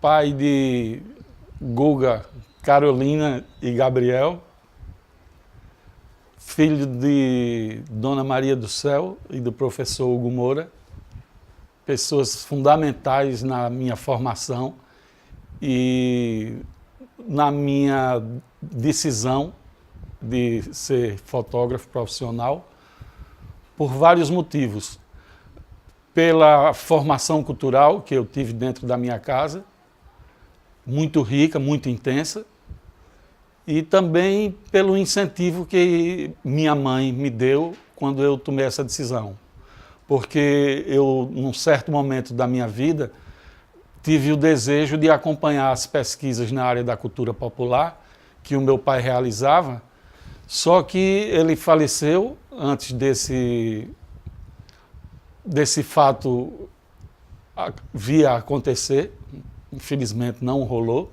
pai de Guga, Carolina e Gabriel, filho de Dona Maria do Céu e do professor Hugo Moura, pessoas fundamentais na minha formação e na minha decisão de ser fotógrafo profissional, por vários motivos. Pela formação cultural que eu tive dentro da minha casa, muito rica, muito intensa, e também pelo incentivo que minha mãe me deu quando eu tomei essa decisão. Porque eu, num certo momento da minha vida, tive o desejo de acompanhar as pesquisas na área da cultura popular que o meu pai realizava, só que ele faleceu antes desse fato vir a acontecer, infelizmente não rolou,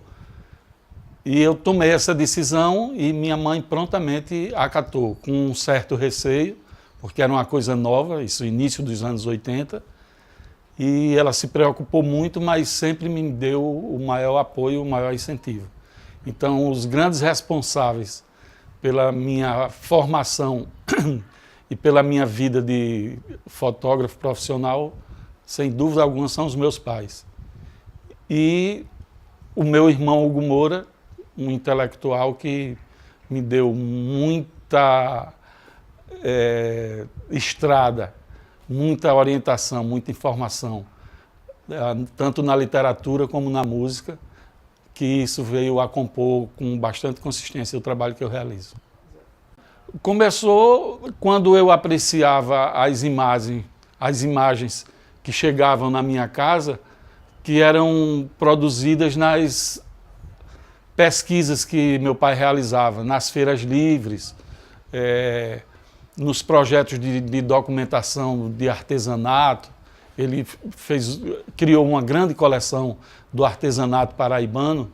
e eu tomei essa decisão e minha mãe prontamente acatou, com um certo receio, porque era uma coisa nova, isso início dos anos 80, e ela se preocupou muito, mas sempre me deu o maior apoio, o maior incentivo. Então, os grandes responsáveis pela minha formação e pela minha vida de fotógrafo profissional, sem dúvida alguma, são os meus pais. E o meu irmão Hugo Moura, um intelectual que me deu muita estrada, muita orientação, muita informação, tanto na literatura como na música, que isso veio a compor com bastante consistência o trabalho que eu realizo. Começou quando eu apreciava as imagens que chegavam na minha casa, que eram produzidas nas pesquisas que meu pai realizava, nas feiras livres, nos projetos de documentação de artesanato. Ele criou uma grande coleção do artesanato paraibano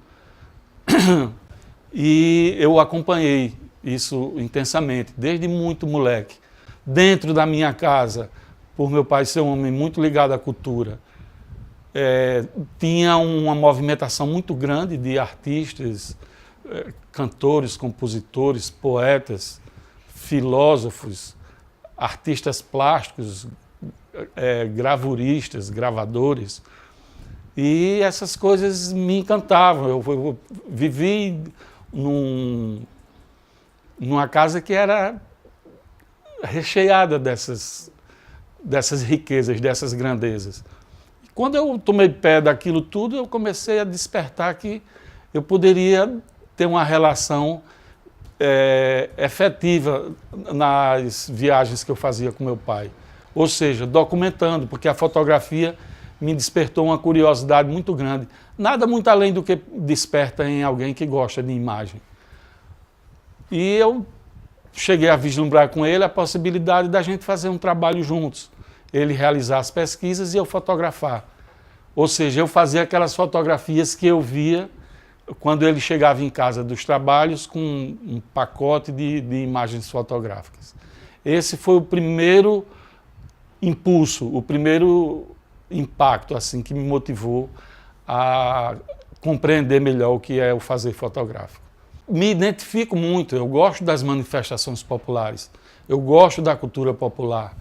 e eu acompanhei isso intensamente, desde muito moleque. Dentro da minha casa, por meu pai ser um homem muito ligado à cultura, tinha uma movimentação muito grande de artistas, cantores, compositores, poetas, filósofos, artistas plásticos, gravuristas, gravadores, e essas coisas me encantavam. Eu vivi numa casa que era recheada dessas riquezas, dessas grandezas. Quando eu tomei pé daquilo tudo, eu comecei a despertar que eu poderia ter uma relação efetiva nas viagens que eu fazia com meu pai. Ou seja, documentando, porque a fotografia me despertou uma curiosidade muito grande. Nada muito além do que desperta em alguém que gosta de imagem. E eu cheguei a vislumbrar com ele a possibilidade da gente fazer um trabalho juntos. Ele realizar as pesquisas e eu fotografar. Ou seja, eu fazia aquelas fotografias que eu via quando ele chegava em casa dos trabalhos com um pacote de imagens fotográficas. Esse foi o primeiro impulso, o primeiro impacto assim, que me motivou a compreender melhor o que é o fazer fotográfico. Me identifico muito, eu gosto das manifestações populares, eu gosto da cultura popular,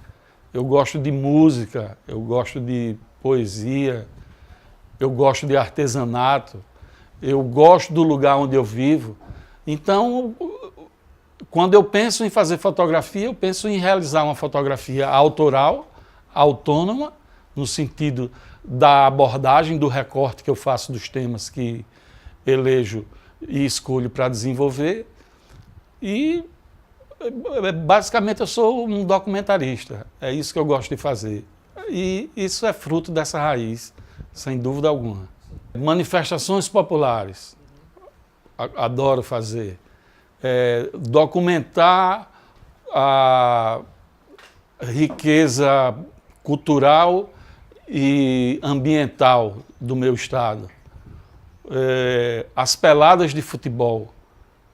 eu gosto de música, eu gosto de poesia, eu gosto de artesanato, eu gosto do lugar onde eu vivo. Então, quando eu penso em fazer fotografia, eu penso em realizar uma fotografia autoral, autônoma, no sentido da abordagem, do recorte que eu faço dos temas que elejo e escolho para desenvolver. E, basicamente, eu sou um documentarista. É isso que eu gosto de fazer. E isso é fruto dessa raiz, sem dúvida alguma. Manifestações populares, adoro fazer. Documentar a riqueza cultural e ambiental do meu estado. As peladas de futebol.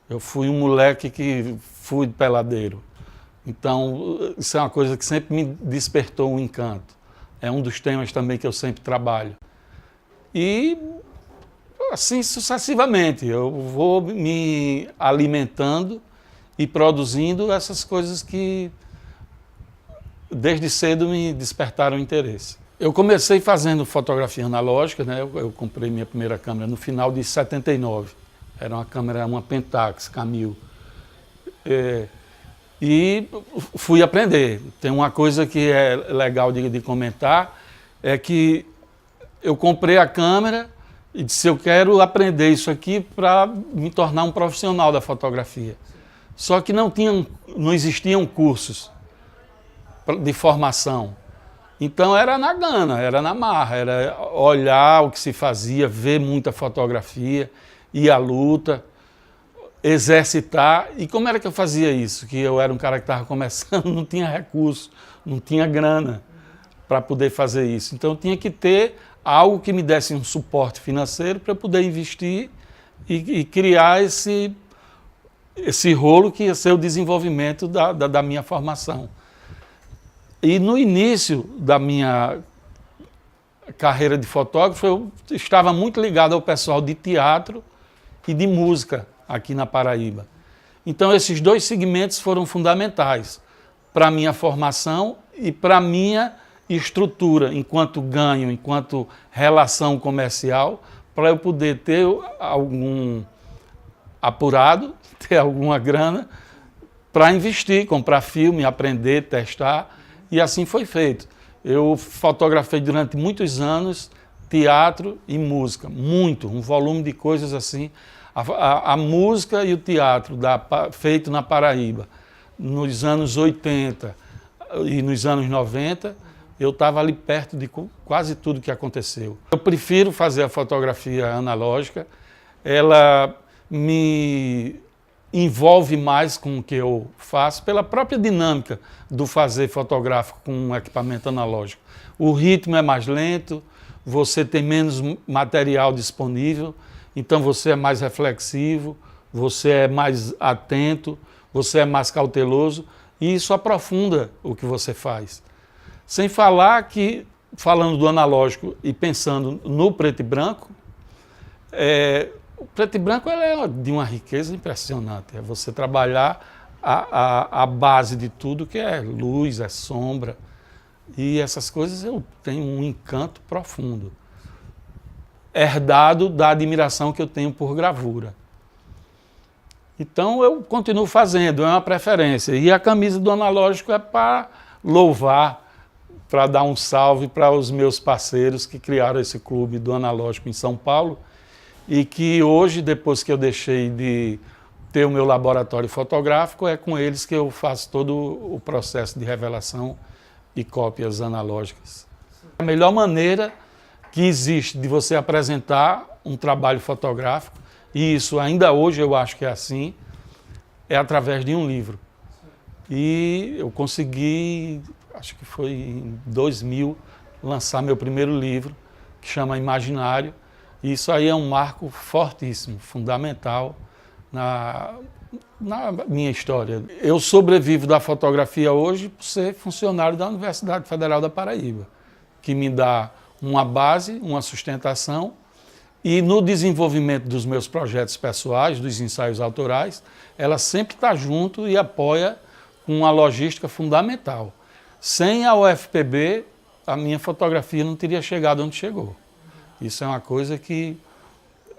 Eu fui um moleque que fui peladeiro. Então, isso é uma coisa que sempre me despertou um encanto. É um dos temas também que eu sempre trabalho. E assim sucessivamente. Eu vou me alimentando e produzindo essas coisas que desde cedo me despertaram interesse. Eu comecei fazendo fotografia analógica, né? Eu comprei minha primeira câmera no final de 79. Era uma Pentax Camil. E fui aprender. Tem uma coisa que é legal de comentar, é que eu comprei a câmera e disse, eu quero aprender isso aqui para me tornar um profissional da fotografia. Só que não existiam cursos de formação. Então era na gana, era na marra, era olhar o que se fazia, ver muita fotografia, ir à luta, exercitar. E como era que eu fazia isso? Que eu era um cara que estava começando, não tinha recurso, não tinha grana para poder fazer isso. Então eu tinha que ter algo que me desse um suporte financeiro para eu poder investir e criar esse rolo que ia ser o desenvolvimento da minha formação. E no início da minha carreira de fotógrafo, eu estava muito ligado ao pessoal de teatro e de música aqui na Paraíba. Então esses dois segmentos foram fundamentais para a minha formação e para a minha estrutura, enquanto ganho, enquanto relação comercial, para eu poder ter algum apurado, ter alguma grana para investir, comprar filme, aprender, testar. E assim foi feito. Eu fotografei durante muitos anos teatro e música, um volume de coisas assim. A música e o teatro feito na Paraíba, nos anos 80 e nos anos 90, eu estava ali perto de quase tudo que aconteceu. Eu prefiro fazer a fotografia analógica, ela me envolve mais com o que eu faço, pela própria dinâmica do fazer fotográfico com um equipamento analógico. O ritmo é mais lento, você tem menos material disponível, então você é mais reflexivo, você é mais atento, você é mais cauteloso, e isso aprofunda o que você faz. Sem falar que, falando do analógico e pensando no preto e branco, o preto e branco é de uma riqueza impressionante. É você trabalhar a base de tudo, que é luz, é sombra. E essas coisas eu tenho um encanto profundo, herdado da admiração que eu tenho por gravura. Então eu continuo fazendo, é uma preferência. E a camisa do analógico é para louvar, para dar um salve para os meus parceiros que criaram esse clube do analógico em São Paulo, e que hoje, depois que eu deixei de ter o meu laboratório fotográfico, é com eles que eu faço todo o processo de revelação e cópias analógicas. A melhor maneira que existe de você apresentar um trabalho fotográfico, e isso ainda hoje eu acho que é assim, é através de um livro. E eu consegui, acho que foi em 2000, lançar meu primeiro livro, que chama Imaginário. E isso aí é um marco fortíssimo, fundamental na minha história. Eu sobrevivo da fotografia hoje por ser funcionário da Universidade Federal da Paraíba, que me dá uma base, uma sustentação, e no desenvolvimento dos meus projetos pessoais, dos ensaios autorais, ela sempre está junto e apoia com uma logística fundamental. Sem a UFPB, a minha fotografia não teria chegado onde chegou. Isso é uma coisa que...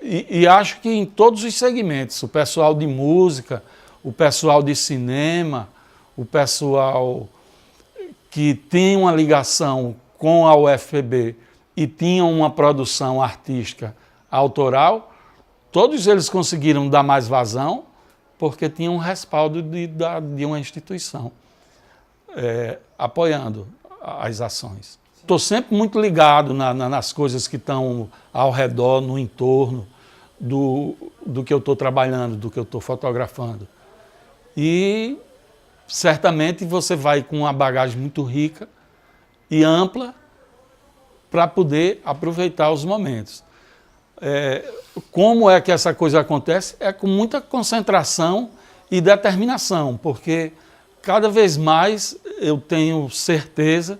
E acho que em todos os segmentos, o pessoal de música, o pessoal de cinema, o pessoal que tem uma ligação com a UFPB e tinham uma produção artística autoral, todos eles conseguiram dar mais vazão porque tinham um respaldo de uma instituição apoiando as ações. Estou sempre muito ligado nas coisas que estão ao redor, no entorno do que eu estou trabalhando, do que eu estou fotografando. E certamente você vai com uma bagagem muito rica e ampla para poder aproveitar os momentos. Como é que essa coisa acontece? É com muita concentração e determinação, porque cada vez mais eu tenho certeza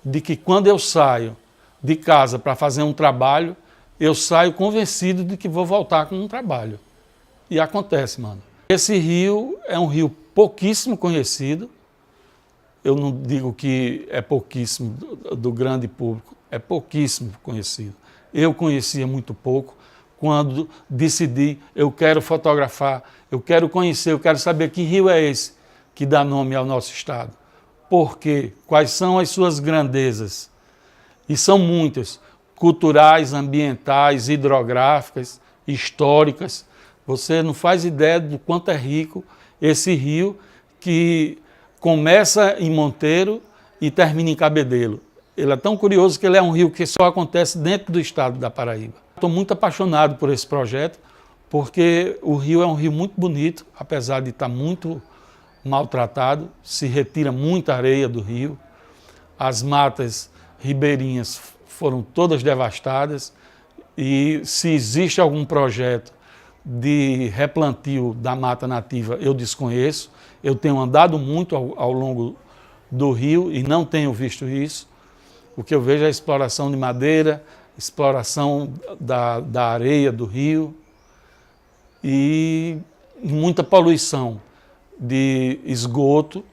de que quando eu saio de casa para fazer um trabalho, eu saio convencido de que vou voltar com um trabalho. E acontece, mano. Esse rio é um rio pouquíssimo conhecido. Eu não digo que é pouquíssimo do grande público, é pouquíssimo conhecido. Eu conhecia muito pouco. Quando decidi, eu quero fotografar, eu quero conhecer, eu quero saber que rio é esse que dá nome ao nosso estado. Por quê? Quais são as suas grandezas? E são muitas, culturais, ambientais, hidrográficas, históricas. Você não faz ideia do quanto é rico esse rio que começa em Monteiro e termina em Cabedelo. Ele é tão curioso que ele é um rio que só acontece dentro do estado da Paraíba. Estou muito apaixonado por esse projeto, porque o rio é um rio muito bonito, apesar de estar muito maltratado, se retira muita areia do rio, as matas ribeirinhas foram todas devastadas e se existe algum projeto de replantio da mata nativa, eu desconheço. Eu tenho andado muito ao longo do rio e não tenho visto isso. O que eu vejo é a exploração de madeira, exploração da areia do rio e muita poluição de esgoto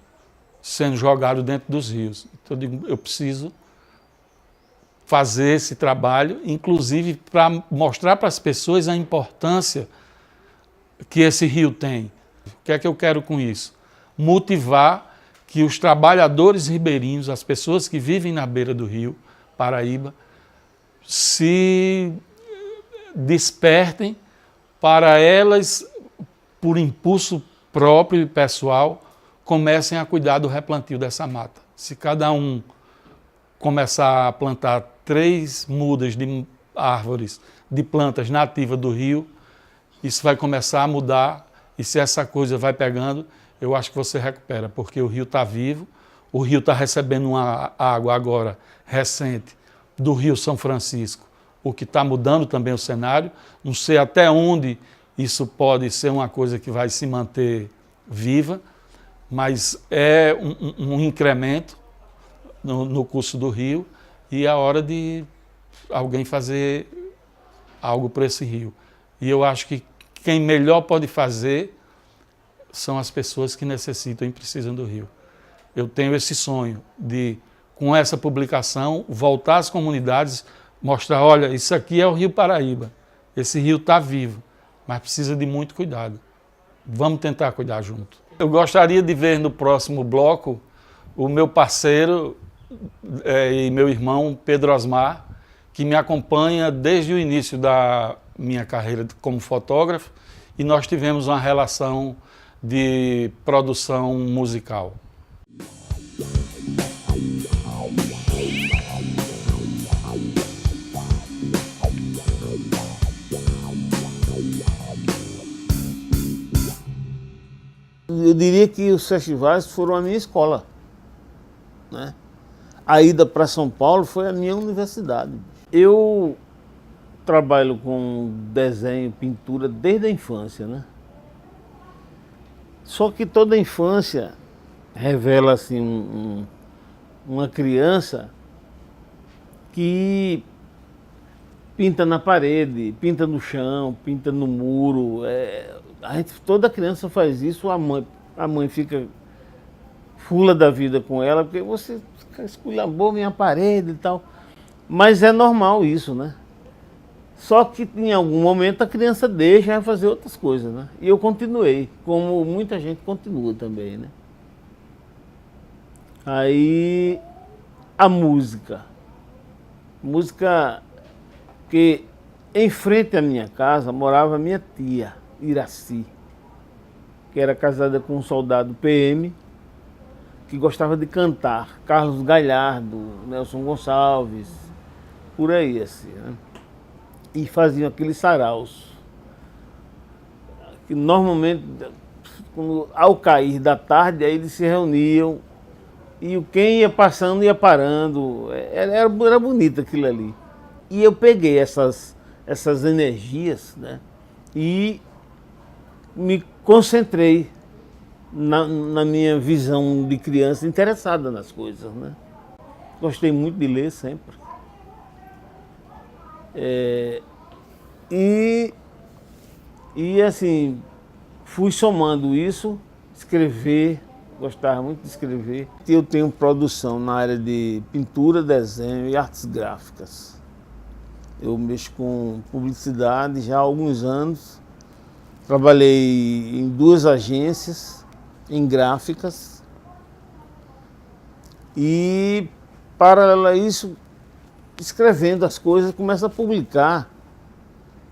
sendo jogado dentro dos rios. Então eu digo, eu preciso fazer esse trabalho, inclusive para mostrar para as pessoas a importância que esse rio tem. O que é que eu quero com isso? Motivar que os trabalhadores ribeirinhos, as pessoas que vivem na beira do rio Paraíba, se despertem para elas, por impulso próprio e pessoal, comecem a cuidar do replantio dessa mata. Se cada um começar a plantar 3 mudas de árvores, de plantas nativas do rio, isso vai começar a mudar, e se essa coisa vai pegando, eu acho que você recupera, porque o rio está vivo, o rio está recebendo uma água agora recente do Rio São Francisco, o que está mudando também o cenário. Não sei até onde isso pode ser uma coisa que vai se manter viva, mas é um incremento no curso do rio e é hora de alguém fazer algo para esse rio. E eu acho que quem melhor pode fazer são as pessoas que necessitam e precisam do rio. Eu tenho esse sonho de, com essa publicação, voltar às comunidades, mostrar, olha, isso aqui é o Rio Paraíba, esse rio está vivo, mas precisa de muito cuidado. Vamos tentar cuidar junto. Eu gostaria de ver no próximo bloco o meu parceiro e meu irmão Pedro Osmar, que me acompanha desde o início da minha carreira como fotógrafo, e nós tivemos uma relação de produção musical. Eu diria que os festivais foram a minha escola, né? A ida para São Paulo foi a minha universidade. Eu trabalho com desenho, pintura desde a infância, né? Só que toda a infância revela assim uma criança que pinta na parede, pinta no chão, pinta no muro. Toda criança faz isso, a mãe fica fula da vida com ela, porque você esculhambou minha parede e tal. Mas é normal isso, né? Só que em algum momento a criança deixa de fazer outras coisas, né? E eu continuei, como muita gente continua também, né? Aí a música. Música que em frente à minha casa morava minha tia, Iraci, que era casada com um soldado PM, que gostava de cantar, Carlos Galhardo, Nelson Gonçalves, por aí assim, né? E faziam aqueles saraus, que normalmente, ao cair da tarde, aí eles se reuniam, e quem ia passando ia parando, era bonito aquilo ali. E eu peguei essas energias, né, e me concentrei na minha visão de criança interessada nas coisas, né. Gostei muito de ler sempre. E assim, fui somando isso, escrever, gostava muito de escrever. Eu tenho produção na área de pintura, desenho e artes gráficas. Eu mexo com publicidade já há alguns anos. Trabalhei em 2 agências, em gráficas. E, paralelo a isso, escrevendo as coisas, começo a publicar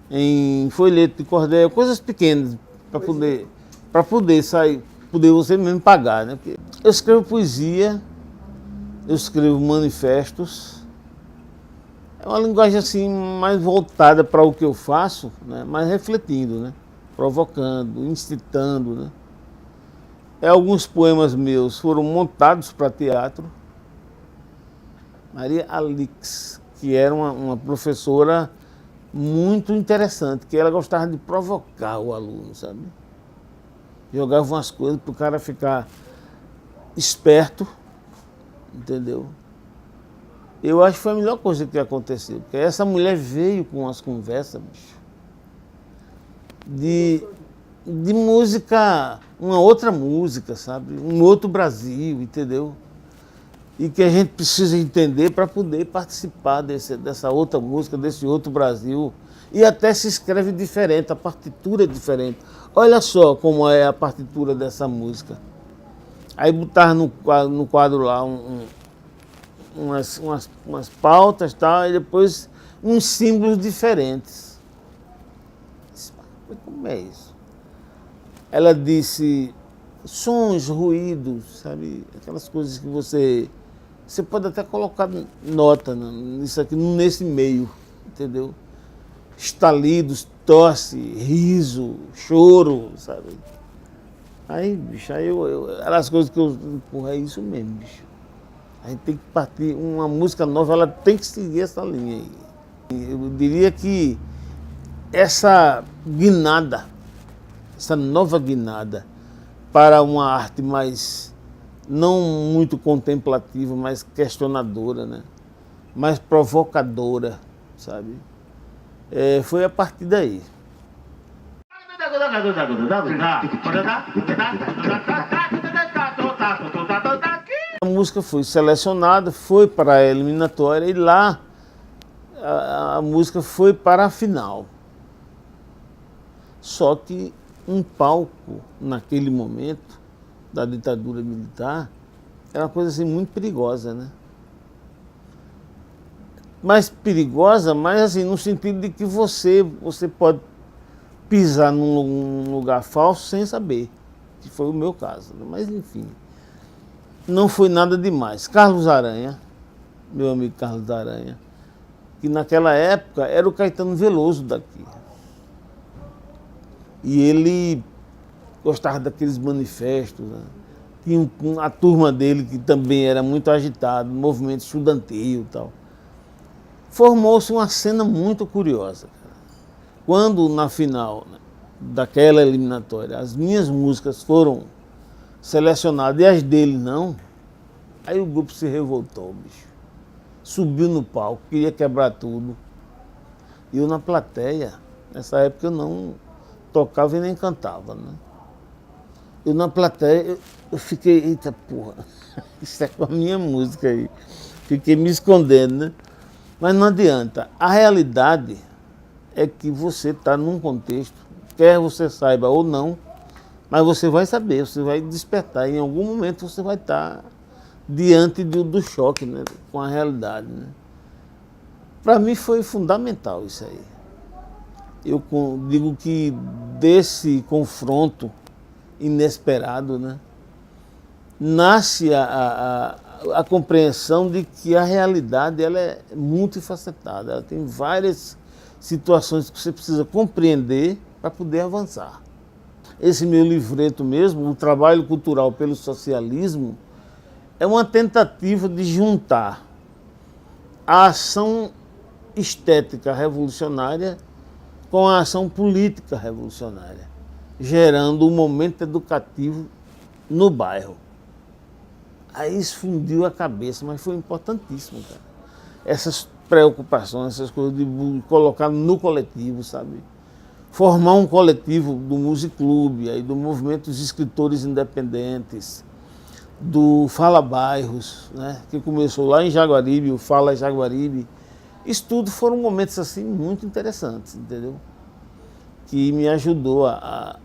em folheto de cordel, coisas pequenas, para poder sair, poder você mesmo pagar, né? Porque eu escrevo poesia, eu escrevo manifestos. É uma linguagem assim mais voltada para o que eu faço, né? Mais refletindo, né? Provocando, incitando, né? Alguns poemas meus foram montados para teatro. Maria Alix, que era uma professora muito interessante, que ela gostava de provocar o aluno, sabe? Jogava umas coisas para o cara ficar esperto, entendeu? Eu acho que foi a melhor coisa que aconteceu, porque essa mulher veio com umas conversas, bicho, de música, uma outra música, sabe? Um outro Brasil, entendeu? E que a gente precisa entender para poder participar dessa outra música, desse outro Brasil. E até se escreve diferente, a partitura é diferente. Olha só como é a partitura dessa música. Aí botar no quadro lá umas pautas, tá? E depois uns símbolos diferentes. Como é isso? Ela disse sons, ruídos, sabe? Aquelas coisas que você pode até colocar nota nisso aqui, nesse meio, entendeu? Estalidos, tosse, riso, choro, sabe? Aí, bicho, eram as coisas que porra, é isso mesmo, bicho. A gente tem que partir, uma música nova, ela tem que seguir essa linha aí. Eu diria que essa guinada, essa nova guinada para uma arte mais, não muito contemplativa, mas questionadora, né? Mais provocadora, sabe? Foi a partir daí. A música foi selecionada, foi para a eliminatória e lá a música foi para a final. Só que um palco, naquele momento da ditadura militar, era uma coisa assim muito perigosa, né? Mais perigosa, mas assim, no sentido de que você pode pisar num lugar falso sem saber, que foi o meu caso. Mas enfim, não foi nada demais. Carlos Aranha, meu amigo Carlos Aranha, que naquela época era o Caetano Veloso daqui. E ele gostava daqueles manifestos, né? Tinha a turma dele que também era muito agitada, movimento estudantil e tal. Formou-se uma cena muito curiosa. Quando, na final, né, daquela eliminatória, as minhas músicas foram selecionadas e as dele não, aí o grupo se revoltou, bicho. Subiu no palco, queria quebrar tudo. E eu na plateia, nessa época eu não tocava e nem cantava, né? Eu na plateia, eu fiquei, eita porra, isso é com a minha música aí. Fiquei me escondendo, né? Mas não adianta. A realidade é que você está num contexto, quer você saiba ou não, mas você vai saber, você vai despertar. Em algum momento você vai estar diante do choque, né? Com a realidade, né? Para mim foi fundamental isso aí. Eu digo que desse confronto inesperado, né, nasce a compreensão de que a realidade ela é multifacetada, ela tem várias situações que você precisa compreender para poder avançar. Esse meu livreto mesmo, o Trabalho Cultural pelo Socialismo, é uma tentativa de juntar a ação estética revolucionária com a ação política revolucionária, gerando um momento educativo no bairro. Aí isso fundiu a cabeça, mas foi importantíssimo, cara. Essas preocupações, essas coisas de colocar no coletivo, sabe? Formar um coletivo do Music Club, aí do movimento dos escritores independentes, do Fala Bairros, né? Que começou lá em Jaguaribe, o Fala Jaguaribe. Isso tudo foram momentos assim muito interessantes, entendeu? Que me ajudou a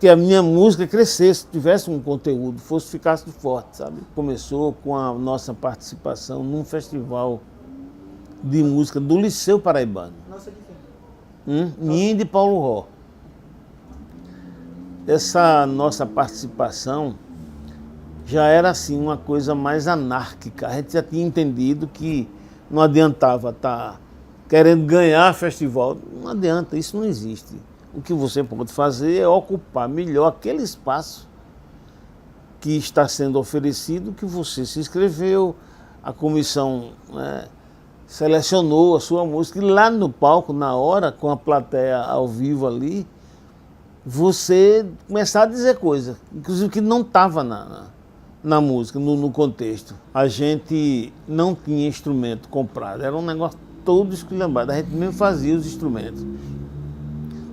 que a minha música crescesse, tivesse um conteúdo, ficasse forte, sabe? Começou com a nossa participação num festival de música do Liceu Paraibano. Nossa, de quem? Minha e de Paulo Ró. Essa nossa participação já era assim uma coisa mais anárquica. A gente já tinha entendido que não adiantava estar querendo ganhar festival. Não adianta, isso não existe. O que você pode fazer é ocupar melhor aquele espaço que está sendo oferecido, que você se inscreveu, a comissão, né, selecionou a sua música, e lá no palco, na hora, com a plateia ao vivo ali, você começar a dizer coisas, inclusive que não estava na música, no contexto. A gente não tinha instrumento comprado, era um negócio todo esculhambado, a gente mesmo fazia os instrumentos.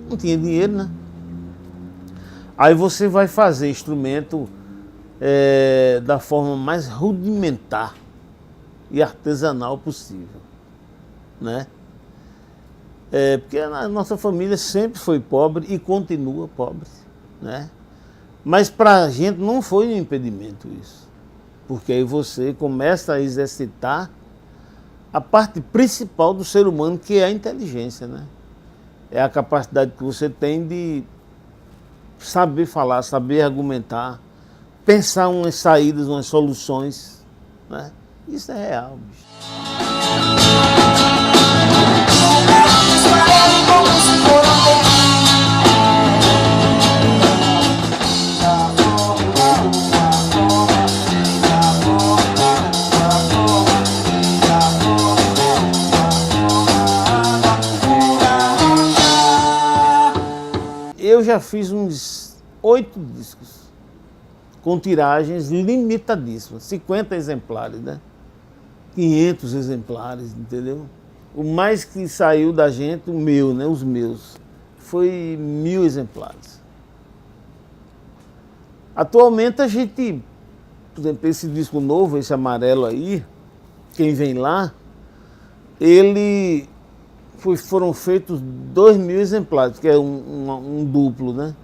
Não tinha dinheiro, né? Aí você vai fazer instrumento da forma mais rudimentar e artesanal possível, né? Porque a nossa família sempre foi pobre e continua pobre, né? Mas para a gente não foi um impedimento isso, porque aí você começa a exercitar a parte principal do ser humano, que é a inteligência, né? É a capacidade que você tem de saber falar, saber argumentar, pensar umas saídas, umas soluções, né? Isso é real, bicho. Eu já fiz uns 8 discos com tiragens limitadíssimas, 50 exemplares, né? 500 exemplares, entendeu? O mais que saiu da gente, o meu, né? Os meus, foi 1000 exemplares. Atualmente a gente, por exemplo, esse disco novo, esse amarelo aí, quem vem lá, foram feitos 2000 exemplares, que é um duplo, né?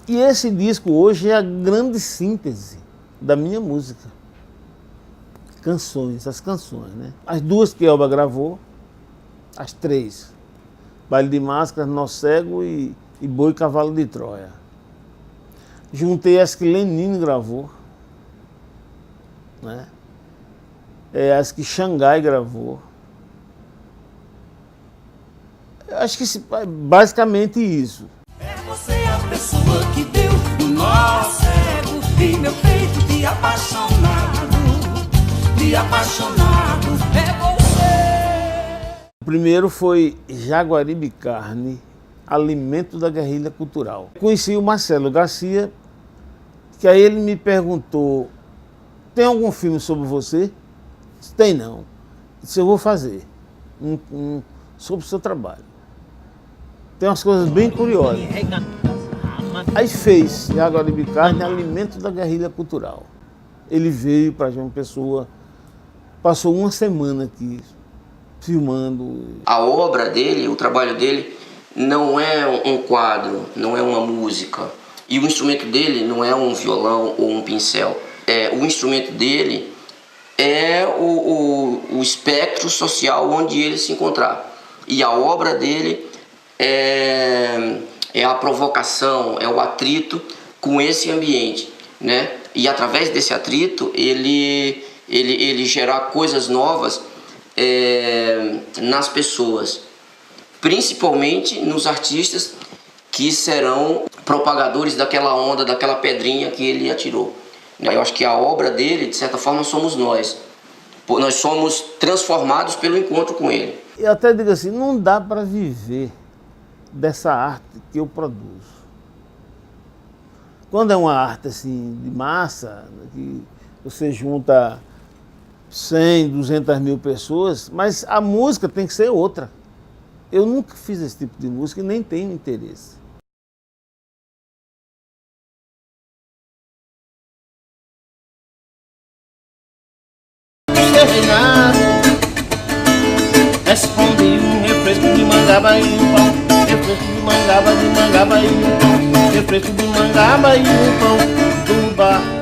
E esse disco hoje é a grande síntese da minha música. As canções, né? As 2 que Elba gravou, as 3. Baile de Máscaras, Nó Cego e Boi Cavalo de Troia. Juntei as que Lenine gravou, né? As que Xangai gravou. Acho que basicamente isso. É você a pessoa que deu o nó cego e meu peito de apaixonado, é você. O primeiro foi Jaguaribe Carne, Alimento da Guerrilha Cultural. Conheci o Marcelo Garcia, que aí ele me perguntou, tem algum filme sobre você? Disse, tem não. Disse, eu vou fazer sobre o seu trabalho. Tem umas coisas bem curiosas. Aí fez Jaguaribe Carne, Alimento da Guerrilha Cultural. Ele veio para João Pessoa, passou uma semana aqui filmando. A obra dele, o trabalho dele, não é um quadro, não é uma música. E o instrumento dele não é um violão ou um pincel. O instrumento dele é o espectro social onde ele se encontrar. E a obra dele é a provocação, é o atrito com esse ambiente, né? E através desse atrito ele gerar coisas novas nas pessoas, principalmente nos artistas que serão propagadores daquela onda, daquela pedrinha que ele atirou. Eu acho que a obra dele, de certa forma, somos nós. Nós somos transformados pelo encontro com ele. Eu até digo assim, não dá para viver dessa arte que eu produzo. Quando é uma arte assim de massa, que você junta 100, 200 mil pessoas, mas a música tem que ser outra. Eu nunca fiz esse tipo de música e nem tenho interesse. Responde um refresco de mangaba e um pão. Refresco de mangaba e um pão. Refresco de mangaba e um pão do bar.